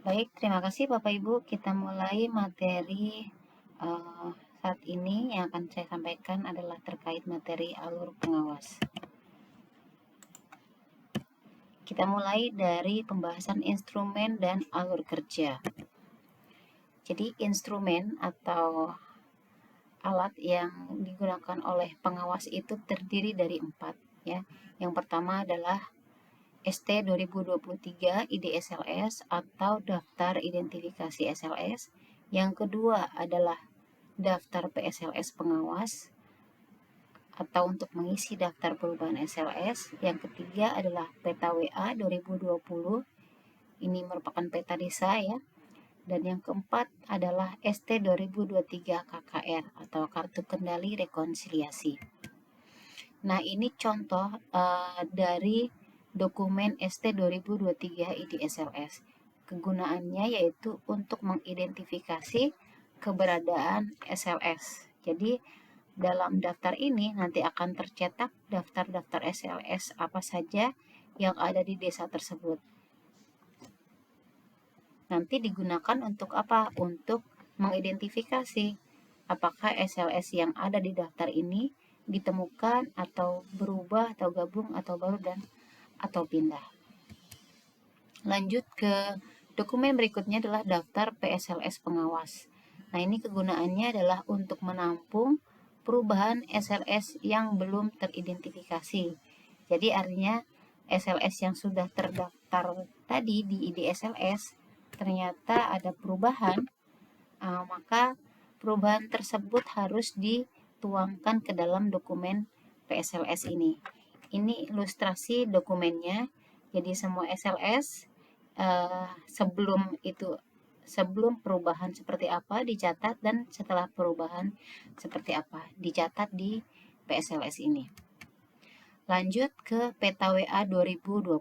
Baik, terima kasih Bapak Ibu. Kita mulai materi saat ini yang akan saya sampaikan adalah terkait materi alur pengawas. Kita mulai dari pembahasan instrumen dan alur kerja. Jadi instrumen atau alat yang digunakan oleh pengawas itu terdiri dari 4 ya. Yang pertama adalah ST 2023 IDSLS atau daftar identifikasi SLS. Yang kedua adalah daftar PSLS pengawas atau untuk mengisi daftar perubahan SLS. Yang ketiga adalah peta WA 2020. Ini merupakan peta desa ya. Dan yang keempat adalah ST 2023 KKR atau Kartu Kendali Rekonsiliasi. Nah, ini contoh dari dokumen ST 2023 IDSLS. Kegunaannya yaitu untuk mengidentifikasi keberadaan SLS. Jadi, dalam daftar ini nanti akan tercetak daftar-daftar SLS apa saja yang ada di desa tersebut. Nanti digunakan untuk apa? Untuk mengidentifikasi apakah SLS yang ada di daftar ini ditemukan atau berubah atau gabung atau baru dan atau pindah. Lanjut ke dokumen berikutnya adalah daftar PSLS pengawas. Nah, ini kegunaannya adalah untuk menampung perubahan SLS yang belum teridentifikasi. Jadi artinya SLS yang sudah terdaftar tadi di IDSLS ternyata ada perubahan, maka perubahan tersebut harus dituangkan ke dalam dokumen PSLS ini. Ini ilustrasi dokumennya. Jadi semua SLS sebelum perubahan seperti apa dicatat dan setelah perubahan seperti apa dicatat di PSLS ini. Lanjut ke peta WA 2020.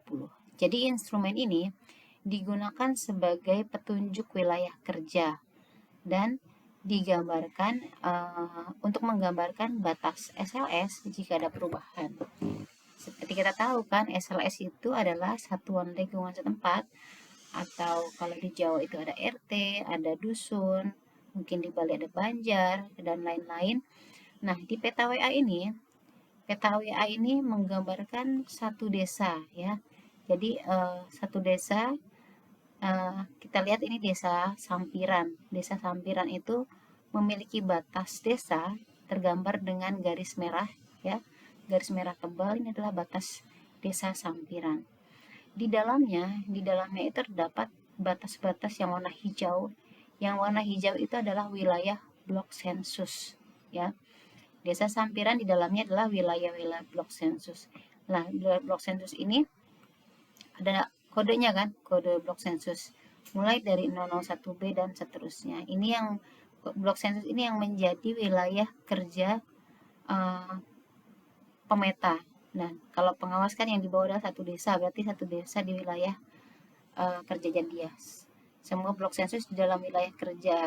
Jadi instrumen ini digunakan sebagai petunjuk wilayah kerja dan digambarkan untuk menggambarkan batas SLS jika ada perubahan. Seperti kita tahu kan, SLS itu adalah satuan lingkungan setempat, atau kalau di Jawa itu ada RT, ada dusun, mungkin di Bali ada banjar, dan lain-lain. Nah, di peta WA ini menggambarkan satu desa ya. Jadi satu desa, kita lihat ini desa Sampiran. Desa Sampiran itu memiliki batas desa tergambar dengan garis merah ya. Garis merah tebal ini adalah batas desa Sampiran. Di dalamnya itu terdapat batas-batas yang warna hijau. Yang warna hijau itu adalah wilayah blok sensus ya. Desa Sampiran di dalamnya adalah wilayah-wilayah blok sensus. Nah, wilayah blok sensus ini ada kodenya kan, kode blok sensus. Mulai dari 001B dan seterusnya. Ini yang blok sensus ini yang menjadi wilayah kerja pemeta. Nah, kalau pengawas kan yang di bawah adalah satu desa, berarti satu desa di wilayah kerja Jandia. Semua blok sensus di dalam wilayah kerja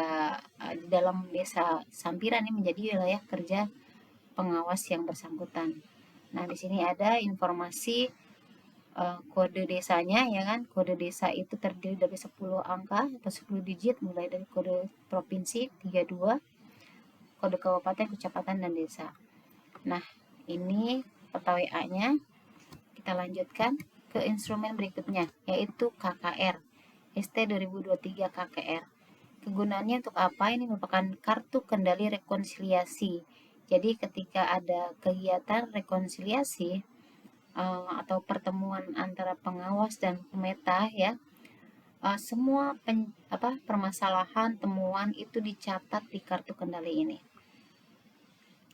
di dalam desa Sampiran ini menjadi wilayah kerja pengawas yang bersangkutan. Nah, di sini ada informasi kode desanya ya kan. Kode desa itu terdiri dari 10 angka atau 10 digit mulai dari kode provinsi 32, kode kabupaten, kecamatan dan desa. Nah, ini peta WA-nya. Kita lanjutkan ke instrumen berikutnya yaitu KKR. ST 2023 KKR. Kegunaannya untuk apa? Ini merupakan kartu kendali rekonsiliasi. Jadi ketika ada kegiatan rekonsiliasi atau pertemuan antara pengawas dan pemeta ya, semua permasalahan temuan itu dicatat di kartu kendali ini.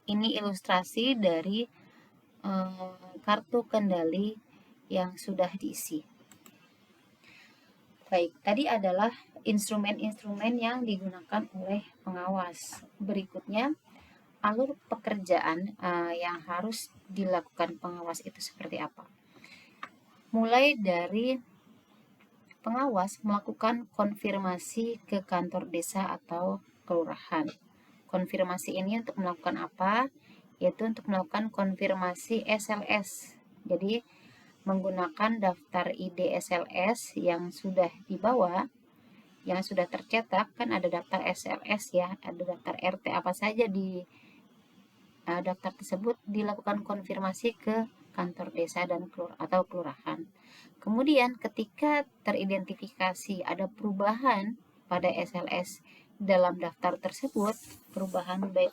Ini ilustrasi dari kartu kendali yang sudah diisi. Baik, tadi adalah instrumen-instrumen yang digunakan oleh pengawas. Berikutnya, alur pekerjaan yang harus dilakukan pengawas itu seperti apa? Mulai dari pengawas melakukan konfirmasi ke kantor desa atau kelurahan. Konfirmasi ini untuk melakukan apa? Yaitu untuk melakukan konfirmasi SLS. Jadi, menggunakan daftar ID SLS yang sudah dibawa, yang sudah tercetak kan ada daftar SLS ya, ada daftar RT apa saja di daftar tersebut dilakukan konfirmasi ke kantor desa dan atau kelurahan. Kemudian ketika teridentifikasi ada perubahan pada SLS dalam daftar tersebut, perubahan baik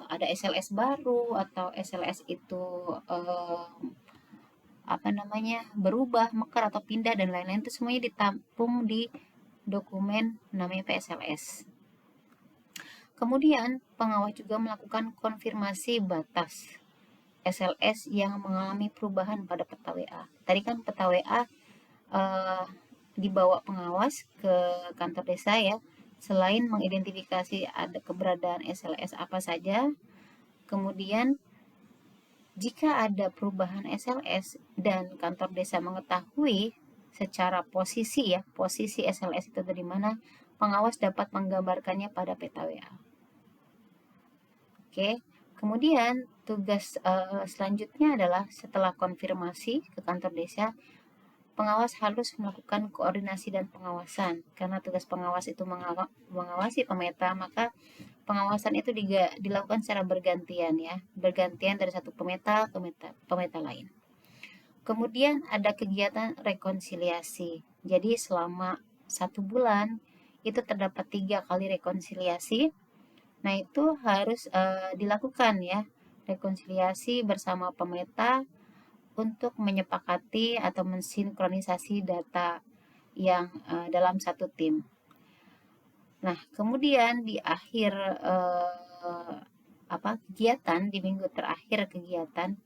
ada SLS baru atau SLS itu berubah, mekar atau pindah dan lain-lain, itu semuanya ditampung di dokumen namanya PSLS. Kemudian pengawas juga melakukan konfirmasi batas SLS yang mengalami perubahan pada peta WA. Tadi kan peta WA dibawa pengawas ke kantor desa ya. Selain mengidentifikasi ada keberadaan SLS apa saja, kemudian jika ada perubahan SLS dan kantor desa mengetahui secara posisi SLS itu dari mana, pengawas dapat menggambarkannya pada peta WA. Oke, kemudian tugas selanjutnya adalah setelah konfirmasi ke kantor desa, pengawas harus melakukan koordinasi dan pengawasan. Karena tugas pengawas itu mengawasi pemeta, maka pengawasan itu dilakukan secara bergantian ya, bergantian dari satu pemeta ke pemeta lain. Kemudian ada kegiatan rekonsiliasi. Jadi selama 1 bulan itu terdapat 3 kali rekonsiliasi. Nah itu harus dilakukan ya, rekonsiliasi bersama pemeta untuk menyepakati atau mensinkronisasi data yang dalam satu tim. Nah, kemudian di akhir kegiatan, di minggu terakhir kegiatan,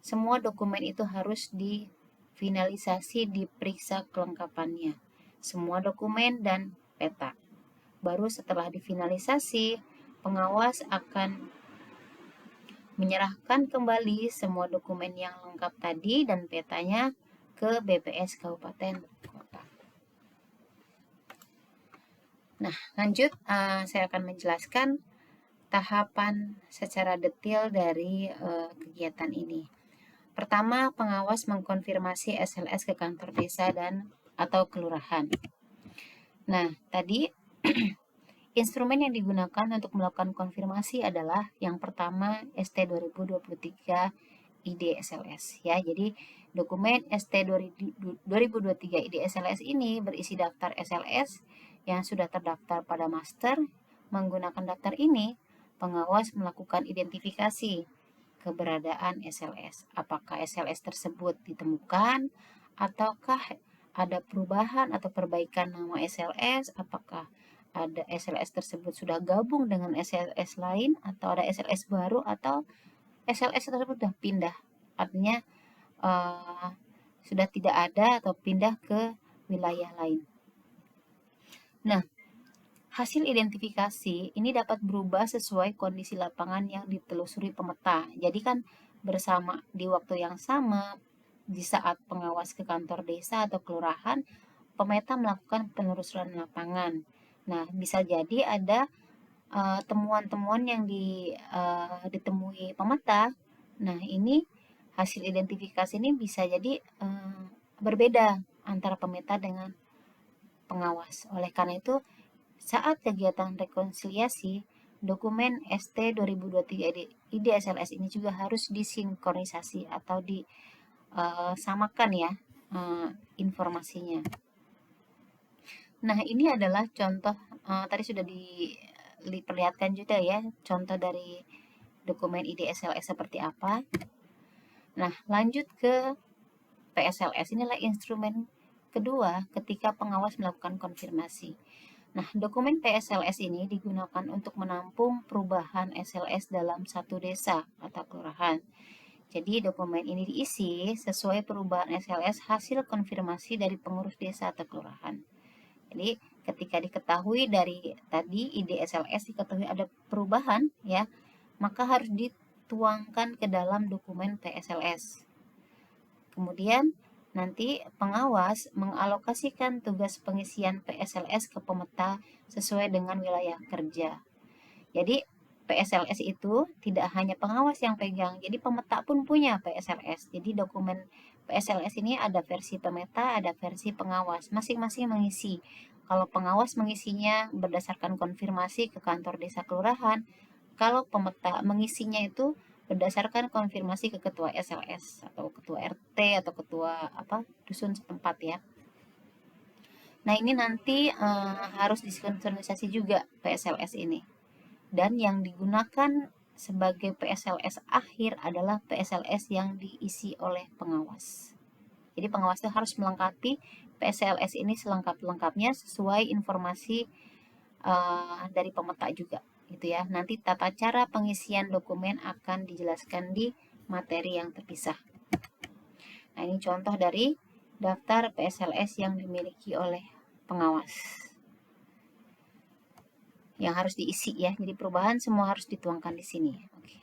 semua dokumen itu harus difinalisasi, diperiksa kelengkapannya. Semua dokumen dan peta. Baru setelah difinalisasi, pengawas akan menyerahkan kembali semua dokumen yang lengkap tadi dan petanya ke BPS Kabupaten Kota. Nah, lanjut saya akan menjelaskan tahapan secara detail dari kegiatan ini. Pertama, pengawas mengkonfirmasi SLS ke kantor desa dan atau kelurahan. Nah, tadi instrumen yang digunakan untuk melakukan konfirmasi adalah yang pertama ST 2023 ID SLS ya. Jadi dokumen ST 2023 ID SLS ini berisi daftar SLS yang sudah terdaftar pada master. Menggunakan daftar ini, pengawas melakukan identifikasi keberadaan SLS. Apakah SLS tersebut ditemukan ataukah ada perubahan atau perbaikan nama SLS, apakah ada SLS tersebut sudah gabung dengan SLS lain atau ada SLS baru atau SLS tersebut sudah pindah, artinya sudah tidak ada atau pindah ke wilayah lain. Nah, hasil identifikasi ini dapat berubah sesuai kondisi lapangan yang ditelusuri pemeta. Jadi kan bersama di waktu yang sama, di saat pengawas ke kantor desa atau kelurahan, pemeta melakukan penelusuran lapangan. Nah, bisa jadi ada temuan-temuan yang ditemui pemeta. Nah, ini hasil identifikasi ini bisa jadi berbeda antara pemeta dengan pengawas. Oleh karena itu, saat kegiatan rekonsiliasi, dokumen ST 2023 ID SLS ini juga harus disinkronisasi atau disamakan ya informasinya. Nah, ini adalah contoh, tadi sudah diperlihatkan juga ya, contoh dari dokumen ID SLS seperti apa. Nah, lanjut ke PSLS, inilah instrumen kedua ketika pengawas melakukan konfirmasi. Nah, dokumen PSLS ini digunakan untuk menampung perubahan SLS dalam satu desa atau kelurahan. Jadi, dokumen ini diisi sesuai perubahan SLS hasil konfirmasi dari pengurus desa atau kelurahan. Jadi, ketika diketahui dari tadi ID SLS diketahui ada perubahan ya, maka harus dituangkan ke dalam dokumen PSLS. Kemudian nanti pengawas mengalokasikan tugas pengisian PSLS ke pemeta sesuai dengan wilayah kerja. Jadi PSLS itu tidak hanya pengawas yang pegang, jadi pemeta pun punya PSLS. Jadi dokumen PSLS ini ada versi pemeta, ada versi pengawas. Masing-masing mengisi Kalau pengawas mengisinya berdasarkan konfirmasi ke kantor desa kelurahan, kalau pemeta mengisinya itu berdasarkan konfirmasi ke ketua SLS atau ketua RT atau ketua dusun setempat ya. Nah, ini nanti harus disinkronisasi juga PSLS ini. Dan yang digunakan sebagai PSLS akhir adalah PSLS yang diisi oleh pengawas. Jadi pengawas itu harus melengkapi PSLS ini selengkap-lengkapnya sesuai informasi dari pemeta juga, gitu ya. Nanti tata cara pengisian dokumen akan dijelaskan di materi yang terpisah. Nah, ini contoh dari daftar PSLS yang dimiliki oleh pengawas yang harus diisi ya. Jadi perubahan semua harus dituangkan di sini. Oke.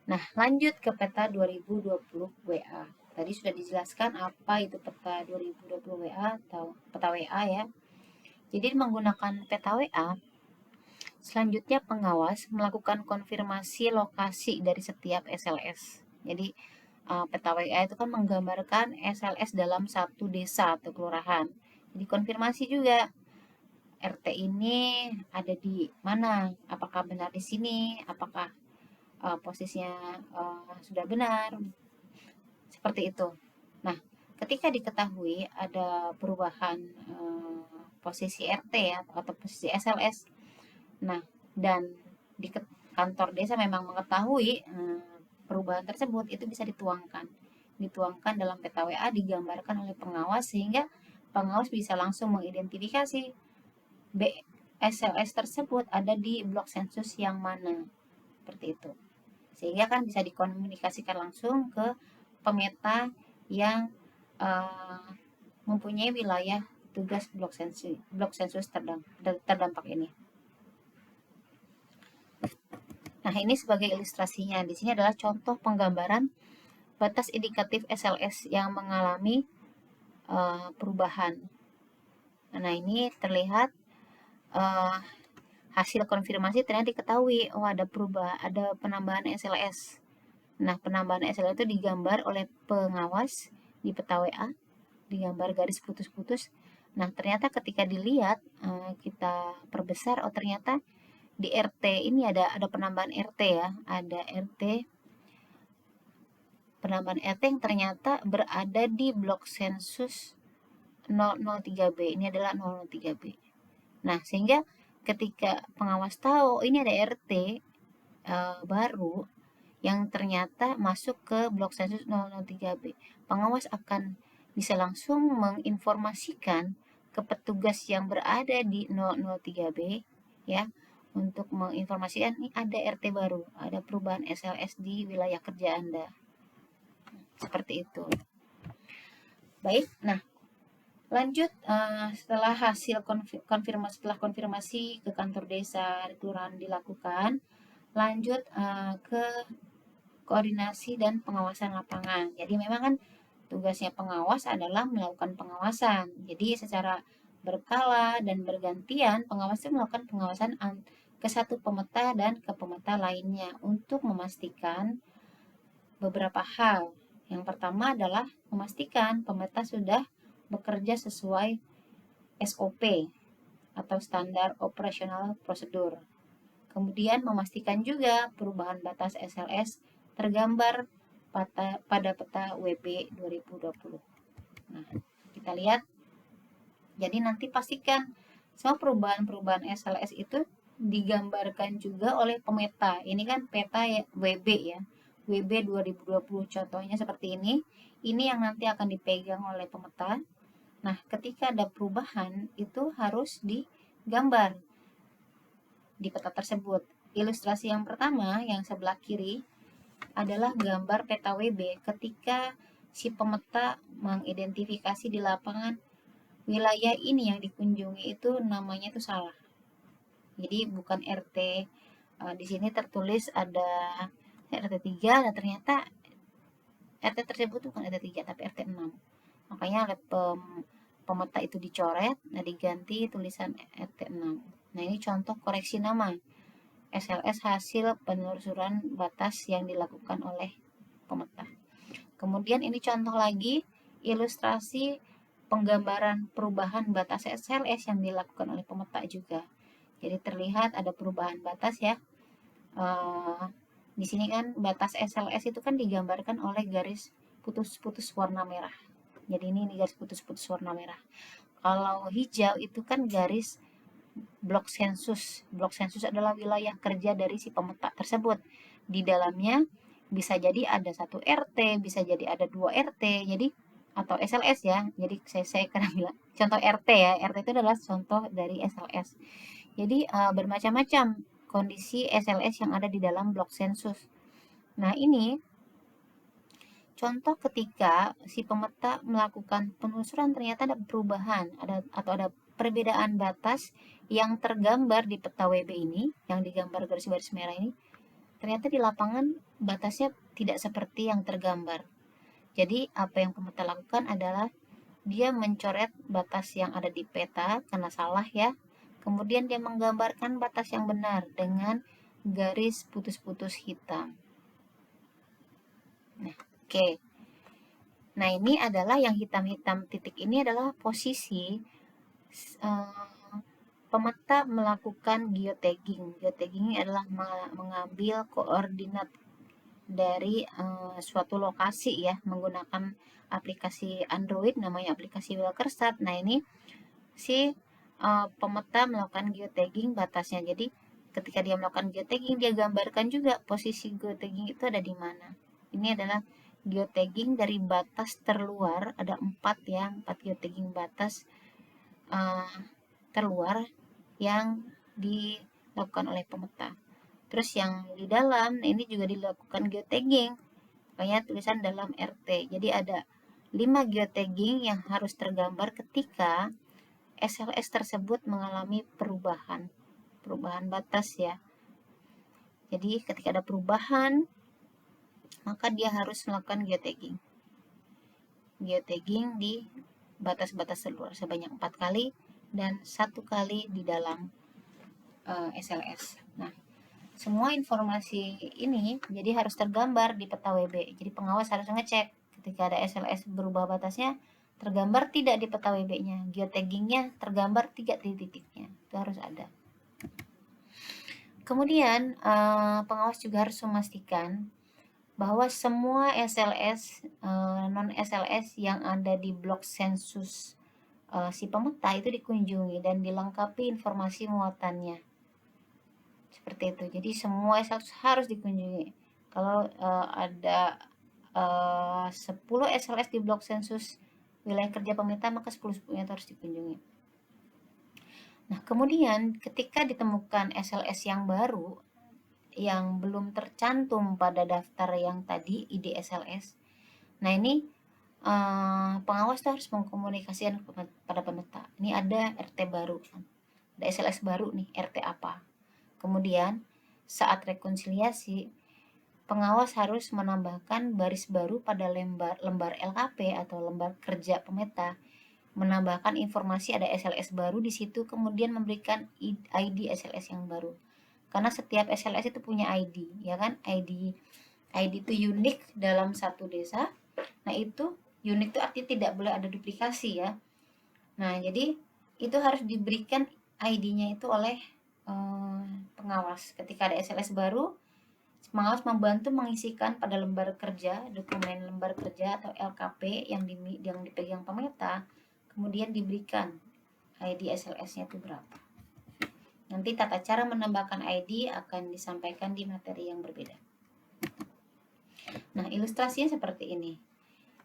Nah, lanjut ke peta 2020 WA. Tadi sudah dijelaskan apa itu peta 2020 WA atau peta WA ya. Jadi menggunakan peta WA, selanjutnya pengawas melakukan konfirmasi lokasi dari setiap SLS. Jadi peta WA itu kan menggambarkan SLS dalam satu desa atau kelurahan. Jadi konfirmasi juga RT ini ada di mana, apakah benar di sini, apakah posisinya sudah benar, seperti itu. Nah, ketika diketahui ada perubahan posisi RT ya, atau posisi SLS, nah, dan di kantor desa memang mengetahui perubahan tersebut, itu bisa dituangkan dalam peta WA, digambarkan oleh pengawas sehingga pengawas bisa langsung mengidentifikasi SLS tersebut ada di blok sensus yang mana, seperti itu. Sehingga kan bisa dikomunikasikan langsung ke pemeta yang mempunyai wilayah tugas blok sensus terdampak ini. Nah, ini sebagai ilustrasinya. Di sini adalah contoh penggambaran batas indikatif SLS yang mengalami perubahan. Nah, ini terlihat hasil konfirmasi ternyata diketahui, oh ada penambahan SLS. Nah, penambahan SLS itu digambar oleh pengawas di peta WA, digambar garis putus-putus. Nah, ternyata ketika dilihat kita perbesar, oh ternyata di RT ini ada penambahan RT ya, ada penambahan RT yang ternyata berada di blok sensus 003B. Ini adalah 003B. Nah, sehingga ketika pengawas tahu ini ada RT baru yang ternyata masuk ke blok sensus 003B, pengawas akan bisa langsung menginformasikan ke petugas yang berada di 003B ya, untuk menginformasikan ini ada RT baru, ada perubahan SLS di wilayah kerja Anda. Seperti itu. Baik, nah lanjut setelah hasil konfirmasi ke kantor desa kelurahan dilakukan, lanjut ke koordinasi dan pengawasan lapangan. Jadi memang kan tugasnya pengawas adalah melakukan pengawasan. Jadi secara berkala dan bergantian pengawas itu melakukan pengawasan ke satu pemeta dan ke pemeta lainnya untuk memastikan beberapa hal. Yang pertama adalah memastikan pemeta sudah bekerja sesuai SOP atau standar operasional prosedur. Kemudian memastikan juga perubahan batas SLS tergambar pada peta WB 2020. Nah, kita lihat. Jadi nanti pastikan semua perubahan-perubahan SLS itu digambarkan juga oleh pemeta. Ini kan peta WB ya. WB 2020 contohnya seperti ini. Ini yang nanti akan dipegang oleh pemeta. Nah, ketika ada perubahan itu harus digambar di peta tersebut. Ilustrasi yang pertama yang sebelah kiri adalah gambar peta WB ketika si pemeta mengidentifikasi di lapangan wilayah ini yang dikunjungi itu namanya itu salah. Jadi bukan RT. Di sini tertulis ada RT 3 dan ternyata RT tersebut bukan RT 3 tapi RT 6. Makanya oleh pemeta itu dicoret, nah diganti tulisan RT 6. Nah, ini contoh koreksi nama SLS hasil penelusuran batas yang dilakukan oleh pemeta. Kemudian ini contoh lagi ilustrasi penggambaran perubahan batas SLS yang dilakukan oleh pemeta juga. Jadi terlihat ada perubahan batas ya. Di sini kan batas SLS itu kan digambarkan oleh garis putus-putus warna merah. Jadi ini garis putus-putus warna merah. Kalau hijau itu kan garis blok sensus. Blok sensus adalah wilayah kerja dari si pemeta tersebut. Di dalamnya bisa jadi ada 1 RT, bisa jadi ada 2 RT. Jadi atau SLS ya. Jadi saya kadang bilang contoh RT ya. RT itu adalah contoh dari SLS. Jadi bermacam-macam kondisi SLS yang ada di dalam blok sensus. Nah, ini contoh ketika si pemeta melakukan penelusuran ternyata ada perubahan, ada perbedaan batas yang tergambar di peta WB ini, yang digambar garis-garis merah ini, ternyata di lapangan batasnya tidak seperti yang tergambar. Jadi apa yang pemeta lakukan adalah dia mencoret batas yang ada di peta karena salah ya. Kemudian dia menggambarkan batas yang benar dengan garis putus-putus hitam. Nah, oke. Nah, ini adalah yang hitam-hitam titik ini adalah posisi pemeta melakukan geotagging. Geotagging ini adalah mengambil koordinat dari suatu lokasi ya menggunakan aplikasi Android namanya aplikasi Wilkersat. Nah, ini si pemeta melakukan geotagging batasnya. Jadi ketika dia melakukan geotagging dia gambarkan juga posisi geotagging itu ada di mana. Ini adalah geotagging dari batas terluar, ada 4 ya, 4 geotagging batas terluar yang dilakukan oleh pemeta. Terus yang di dalam ini juga dilakukan geotagging, makanya tulisan dalam RT. Jadi ada 5 geotagging yang harus tergambar ketika SLS tersebut mengalami perubahan batas ya. Jadi ketika ada perubahan maka dia harus melakukan geotagging. Geotagging di batas-batas terluar sebanyak 4 kali dan 1 kali di dalam SLS. Nah, semua informasi ini jadi harus tergambar di peta WB. Jadi pengawas harus ngecek ketika ada SLS berubah batasnya tergambar tidak di peta WB-nya. Geotaggingnya tergambar tidak di titiknya. Itu harus ada. Kemudian pengawas juga harus memastikan bahwa semua SLS non SLS yang ada di blok sensus si pemeta itu dikunjungi dan dilengkapi informasi muatannya. Seperti itu. Jadi semua SLS harus dikunjungi. Kalau ada 10 SLS di blok sensus wilayah kerja pemeta maka 10-10-nya harus dikunjungi. Nah, kemudian ketika ditemukan SLS yang baru yang belum tercantum pada daftar yang tadi ID SLS. Nah, ini pengawas harus mengkomunikasikan kepada pemeta. Ini ada RT baru, ada SLS baru nih, RT apa. Kemudian saat rekonsiliasi, pengawas harus menambahkan baris baru pada lembar LKP atau lembar kerja pemeta, menambahkan informasi ada SLS baru di situ, kemudian memberikan ID SLS yang baru. Karena setiap SLS itu punya ID, ya kan? ID itu unik dalam satu desa. Nah, itu unik itu artinya tidak boleh ada duplikasi ya. Nah, jadi itu harus diberikan ID-nya itu oleh pengawas. Ketika ada SLS baru, pengawas membantu mengisikan pada lembar kerja, dokumen lembar kerja atau LKP yang dipegang pemeta, kemudian diberikan ID SLS-nya itu berapa. Nanti tata cara menambahkan ID akan disampaikan di materi yang berbeda. Nah, ilustrasinya seperti ini.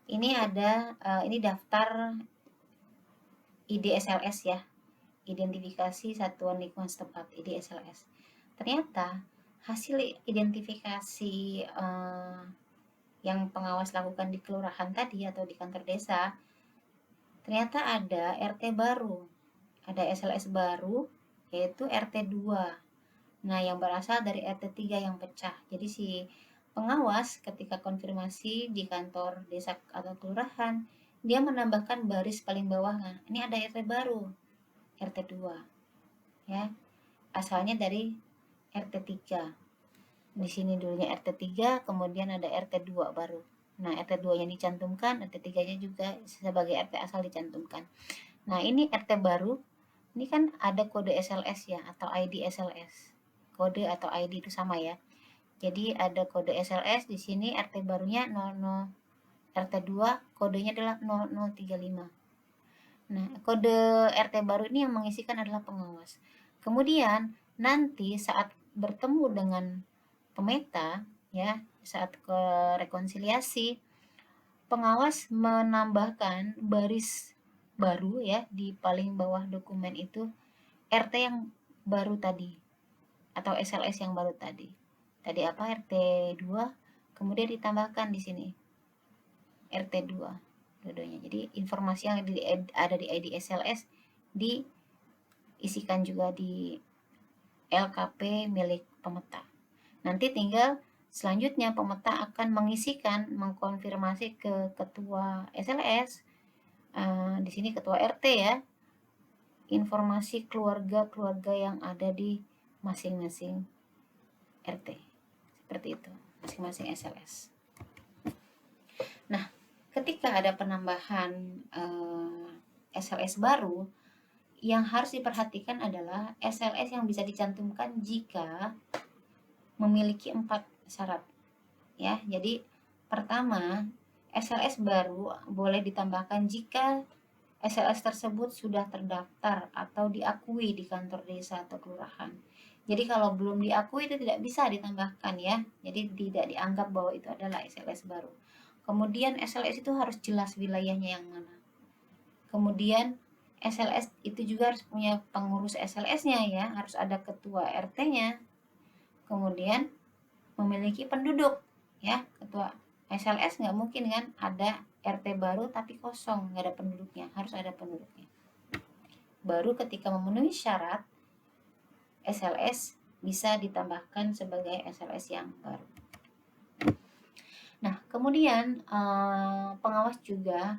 Ini ada ini daftar ID SLS ya. Identifikasi satuan lingkungan setempat, ID SLS. Ternyata hasil identifikasi yang pengawas lakukan di kelurahan tadi atau di kantor desa, ternyata ada RT baru. Ada SLS baru yaitu RT 2. Nah, yang berasal dari RT 3 yang pecah. Jadi si pengawas ketika konfirmasi di kantor desa atau kelurahan, dia menambahkan baris paling bawah. Nah, ini ada RT baru, RT 2. Ya. Asalnya dari RT 3. Di sini dulunya RT 3, kemudian ada RT 2 baru. Nah, RT2-nya dicantumkan, RT3-nya juga sebagai RT asal dicantumkan. Nah, ini RT baru, ini kan ada kode SLS ya, atau ID SLS. Kode atau ID itu sama ya. Jadi ada kode SLS di sini, RT barunya 00, RT2 kodenya adalah 0035. Nah, kode RT baru ini yang mengisikan adalah pengawas. Kemudian nanti saat bertemu dengan pemeta ya, saat ke rekonsiliasi, pengawas menambahkan baris baru ya di paling bawah dokumen itu RT yang baru tadi atau SLS yang baru tadi. Tadi apa? RT2, kemudian ditambahkan di sini RT2 dua-duanya. Jadi informasi yang ada di ID SLS diisikan juga di LKP milik pemeta. Nanti tinggal selanjutnya pemeta akan mengkonfirmasi ke ketua SLS, di sini ketua RT ya, informasi keluarga-keluarga yang ada di masing-masing RT. Seperti itu, masing-masing SLS. Nah, ketika ada penambahan SLS baru, yang harus diperhatikan adalah SLS yang bisa dicantumkan jika memiliki 4 syarat. Ya, jadi pertama, SLS baru boleh ditambahkan jika SLS tersebut sudah terdaftar atau diakui di kantor desa atau kelurahan. Jadi kalau belum diakui itu tidak bisa ditambahkan ya. Jadi tidak dianggap bahwa itu adalah SLS baru. Kemudian SLS itu harus jelas wilayahnya yang mana. Kemudian SLS itu juga harus punya pengurus SLS-nya ya, harus ada ketua RT-nya. Kemudian memiliki penduduk ya, ketua SLS nggak mungkin kan ada RT baru tapi kosong, nggak ada penduduknya, harus ada penduduknya. Baru ketika memenuhi syarat, SLS bisa ditambahkan sebagai SLS yang baru. Nah, kemudian pengawas juga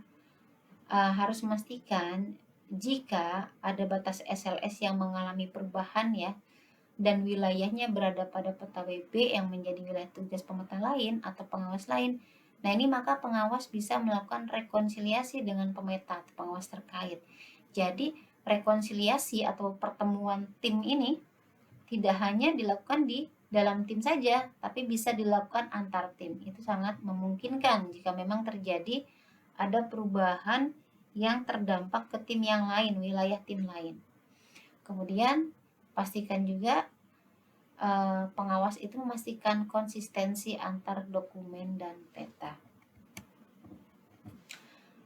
harus memastikan jika ada batas SLS yang mengalami perubahan ya, dan wilayahnya berada pada peta WB yang menjadi wilayah tugas pemeta lain atau pengawas lain. Nah, ini maka pengawas bisa melakukan rekonsiliasi dengan pemeta atau pengawas terkait. Jadi, rekonsiliasi atau pertemuan tim ini tidak hanya dilakukan di dalam tim saja, tapi bisa dilakukan antar tim. Itu sangat memungkinkan jika memang terjadi ada perubahan yang terdampak ke tim yang lain, wilayah tim lain. Kemudian pastikan juga pengawas itu memastikan konsistensi antar dokumen dan peta.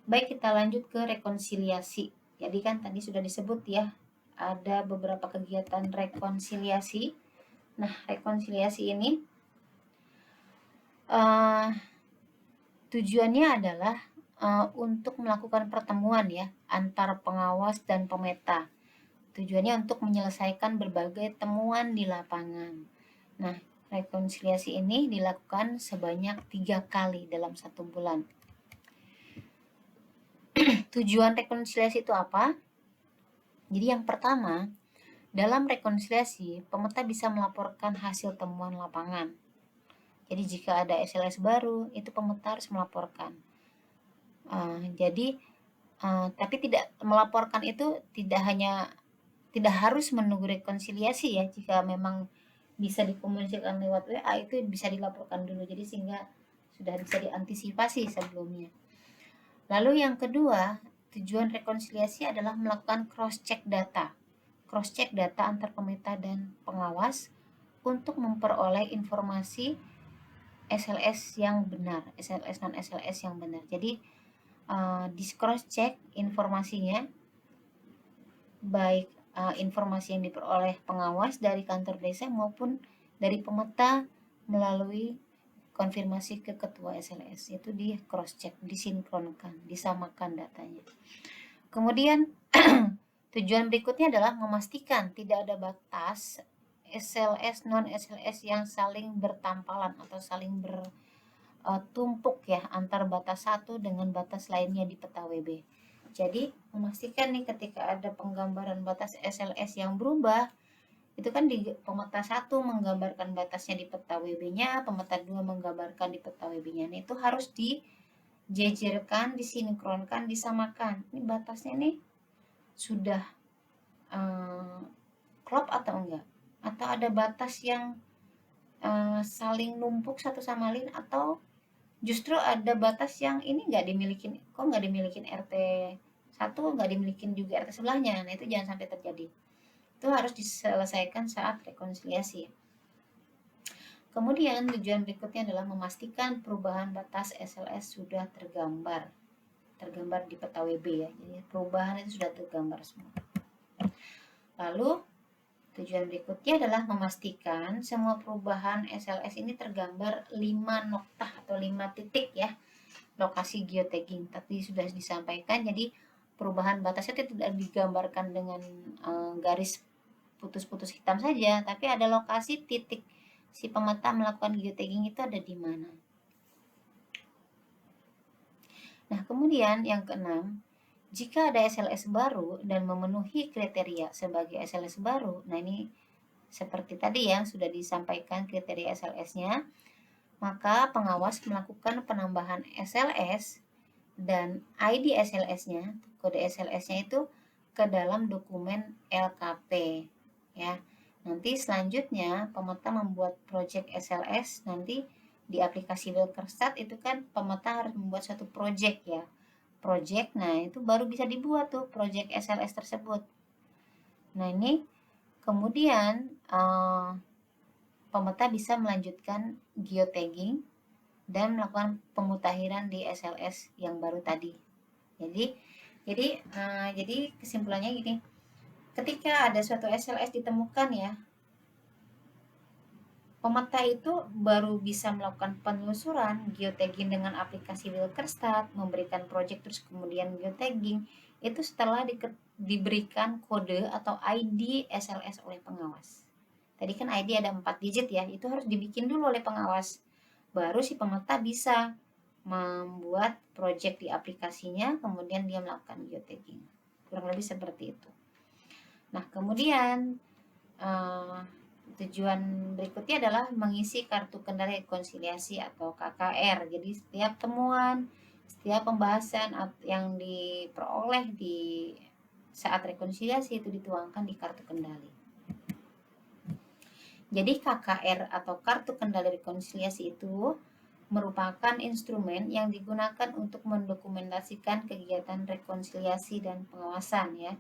Baik, kita lanjut ke rekonsiliasi. Jadi kan tadi sudah disebut ya, ada beberapa kegiatan rekonsiliasi. Nah, rekonsiliasi ini tujuannya adalah untuk melakukan pertemuan ya antar pengawas dan pemeta. Tujuannya untuk menyelesaikan berbagai temuan di lapangan. Nah, rekonsiliasi ini dilakukan sebanyak 3 kali dalam 1 bulan. Tujuan rekonsiliasi itu apa? Jadi yang pertama, dalam rekonsiliasi, pemeta bisa melaporkan hasil temuan lapangan. Jadi jika ada SLS baru, itu pemeta harus melaporkan. Tapi tidak melaporkan itu tidak harus menunggu rekonsiliasi ya. Jika memang bisa dikomunikasikan lewat WA, itu bisa dilaporkan dulu. Jadi sehingga sudah bisa diantisipasi sebelumnya. Lalu yang kedua, tujuan rekonsiliasi adalah melakukan cross-check data. Cross-check data antar pemeta dan pengawas untuk memperoleh informasi SLS yang benar, SLS non-SLS yang benar. Jadi di cross-check informasinya, baik informasi yang diperoleh pengawas dari kantor desa maupun dari pemeta melalui konfirmasi ke ketua SLS, itu di cross check, disinkronkan, disamakan datanya. Kemudian tujuan berikutnya adalah memastikan tidak ada batas SLS non SLS yang saling bertampalan atau saling bertumpuk ya antar batas satu dengan batas lainnya di peta WB. Jadi memastikan nih ketika ada penggambaran batas SLS yang berubah, Itu kan di pemeta 1 menggambarkan batasnya di peta WB-nya, pemeta 2 menggambarkan di peta WB-nya. Nah, itu harus dijejerkan, disinkronkan, disamakan. Ini batasnya nih sudah klop atau enggak? Atau ada batas yang saling numpuk satu sama lain, atau justru ada batas yang ini nggak dimiliki, kok nggak dimiliki RT 1, nggak dimiliki juga RT sebelahnya. Nah, itu jangan sampai terjadi. Itu harus diselesaikan saat rekonsiliasi. Kemudian tujuan berikutnya adalah memastikan perubahan batas SLS sudah tergambar di peta WB ya. Jadi perubahan itu sudah tergambar semua. Lalu tujuan berikutnya adalah memastikan semua perubahan SLS ini tergambar 5 noktah atau 5 titik ya, lokasi geotagging. Tapi sudah disampaikan, jadi perubahan batasnya tidak digambarkan dengan garis putus-putus hitam saja, tapi ada lokasi titik si pemeta melakukan geotagging itu ada di mana. Nah, kemudian yang keenam, jika ada SLS baru dan memenuhi kriteria sebagai SLS baru, nah ini seperti tadi yang sudah disampaikan kriteria SLS-nya, maka pengawas melakukan penambahan SLS dan ID SLS-nya, kode SLS-nya itu ke dalam dokumen LKP ya. Nanti selanjutnya pemeta membuat project SLS, nanti di aplikasi Wilkerstat itu kan pemeta harus membuat satu project ya. Project, nah itu baru bisa dibuat tuh project SLS tersebut. Nah, ini kemudian pemeta bisa melanjutkan geotagging dan melakukan pemutakhiran di SLS yang baru tadi. Jadi kesimpulannya gini, ketika ada suatu SLS ditemukan ya, pemeta itu baru bisa melakukan penelusuran geotagging dengan aplikasi Wilkerstat, memberikan project terus kemudian geotagging itu setelah diberikan kode atau ID SLS oleh pengawas. Tadi kan ID ada 4 digit ya, itu harus dibikin dulu oleh pengawas. Baru si pemeta bisa membuat project di aplikasinya, kemudian dia melakukan geotagging. Kurang lebih seperti itu. Nah, kemudian tujuan berikutnya adalah mengisi kartu kendali rekonsiliasi atau KKR. Jadi setiap temuan, setiap pembahasan yang diperoleh di saat rekonsiliasi itu dituangkan di kartu kendali. Jadi KKR atau kartu kendali rekonsiliasi itu merupakan instrumen yang digunakan untuk mendokumentasikan kegiatan rekonsiliasi dan pengawasan ya.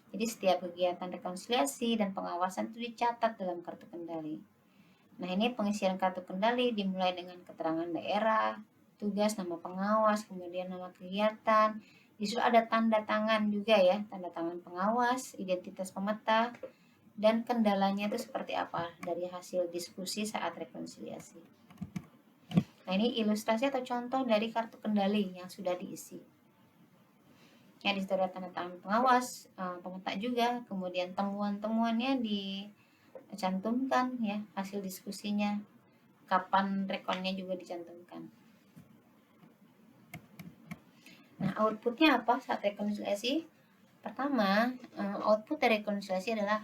Jadi setiap kegiatan rekonsiliasi dan pengawasan itu dicatat dalam kartu kendali. Nah, ini pengisian kartu kendali dimulai dengan keterangan daerah, tugas, nama pengawas, kemudian nama kegiatan. Di situ ada tanda tangan juga ya, tanda tangan pengawas, identitas pemeta, dan kendalanya itu seperti apa dari hasil diskusi saat rekonsiliasi. Nah, ini ilustrasi atau contoh dari kartu kendali yang sudah diisi. Ya, di situ ada tanda tangan pengawas, pemeta juga, kemudian temuan-temuannya dicantumkan ya, hasil diskusinya, kapan rekonnya juga dicantumkan. Nah, outputnya apa saat rekonsiliasi? Pertama, output dari rekonsiliasi adalah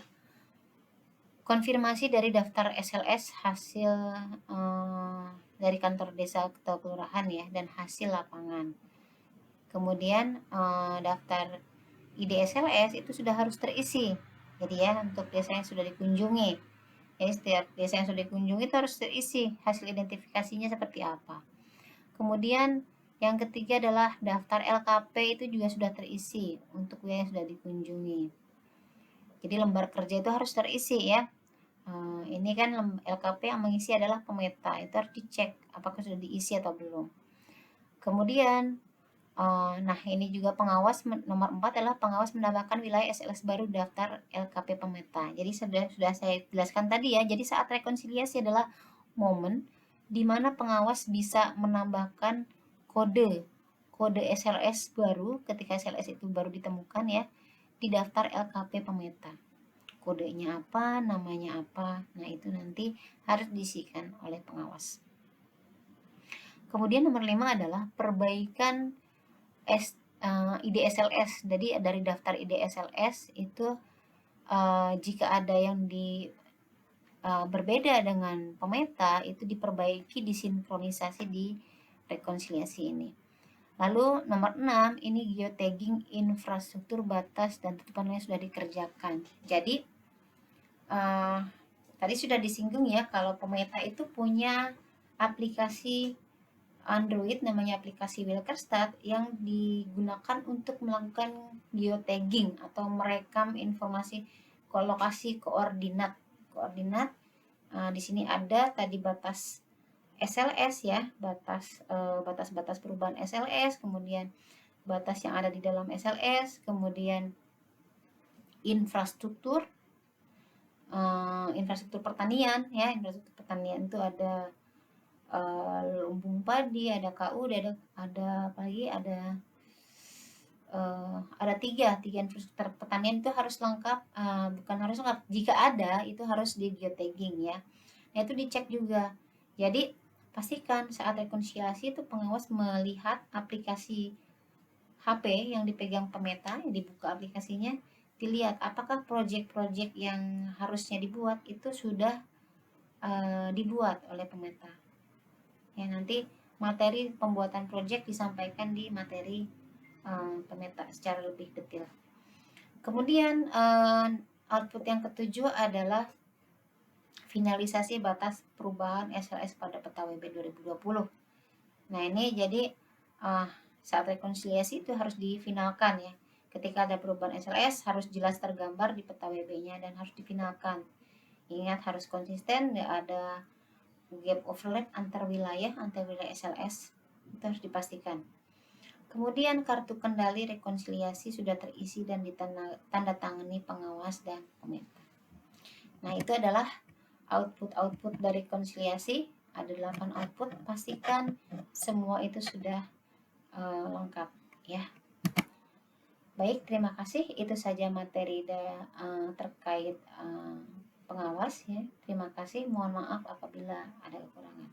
konfirmasi dari daftar SLS hasil dari kantor desa atau kelurahan ya, dan hasil lapangan. Kemudian daftar ID SLS itu sudah harus terisi. Jadi ya, untuk desa yang sudah dikunjungi. Jadi setiap desa yang sudah dikunjungi itu harus terisi hasil identifikasinya seperti apa. Kemudian yang ketiga adalah daftar LKP itu juga sudah terisi untuk wilayah yang sudah dikunjungi. Jadi lembar kerja itu harus terisi ya. Ini kan LKP yang mengisi adalah pemeta, itu harus dicek apakah sudah diisi atau belum. Kemudian nah, ini juga pengawas nomor 4 adalah pengawas menambahkan wilayah SLS baru daftar LKP pemeta. Jadi sudah saya jelaskan tadi ya. Jadi saat rekonsiliasi adalah momen di mana pengawas bisa menambahkan kode SLS baru ketika SLS itu baru ditemukan ya di daftar LKP pemeta. Kodenya apa, namanya apa. Nah, itu nanti harus diisikan oleh pengawas. Kemudian nomor 5 adalah perbaikan ID SLS. Jadi dari daftar ID SLS itu jika ada yang berbeda dengan pemeta itu diperbaiki, disinkronisasi di rekonsiliasi ini. Lalu nomor 6 ini geotagging infrastruktur batas dan tutupan lain sudah dikerjakan. Jadi tadi sudah disinggung ya, kalau pemeta itu punya aplikasi Android namanya aplikasi Wilkerstat yang digunakan untuk melakukan geotagging atau merekam informasi kolokasi koordinat. Di sini ada tadi batas SLS ya, batas-batas perubahan SLS, kemudian batas yang ada di dalam SLS, kemudian infrastruktur pertanian ya. Infrastruktur pertanian itu ada lumbung padi, ada KUD, ada apa lagi, ada tiga infrastruktur pertanian itu harus lengkap, bukan harus lengkap, jika ada itu harus di geotagging ya. Nah itu dicek juga. Jadi pastikan saat rekonsiliasi itu pengawas melihat aplikasi HP yang dipegang pemeta, yang dibuka aplikasinya, dilihat apakah proyek-proyek yang harusnya dibuat itu sudah dibuat oleh pemeta. Ya nanti materi pembuatan proyek disampaikan di materi pemeta secara lebih detail. Kemudian output yang ketujuh adalah finalisasi batas perubahan SLS pada peta WB 2020. Nah ini jadi saat rekonsiliasi itu harus difinalkan ya. Ketika ada perubahan SLS harus jelas tergambar di peta WB-nya dan harus difinalkan. Ingat harus konsisten, tidak ada gap overlap antar wilayah SLS, itu harus dipastikan. Kemudian kartu kendali rekonsiliasi sudah terisi dan ditandatangani pengawas dan pemeta. Nah itu adalah output dari rekonsiliasi. Ada 8 output, pastikan semua itu sudah lengkap ya. Baik, terima kasih. Itu saja materi terkait pengawas ya. Terima kasih. Mohon maaf apabila ada kekurangan.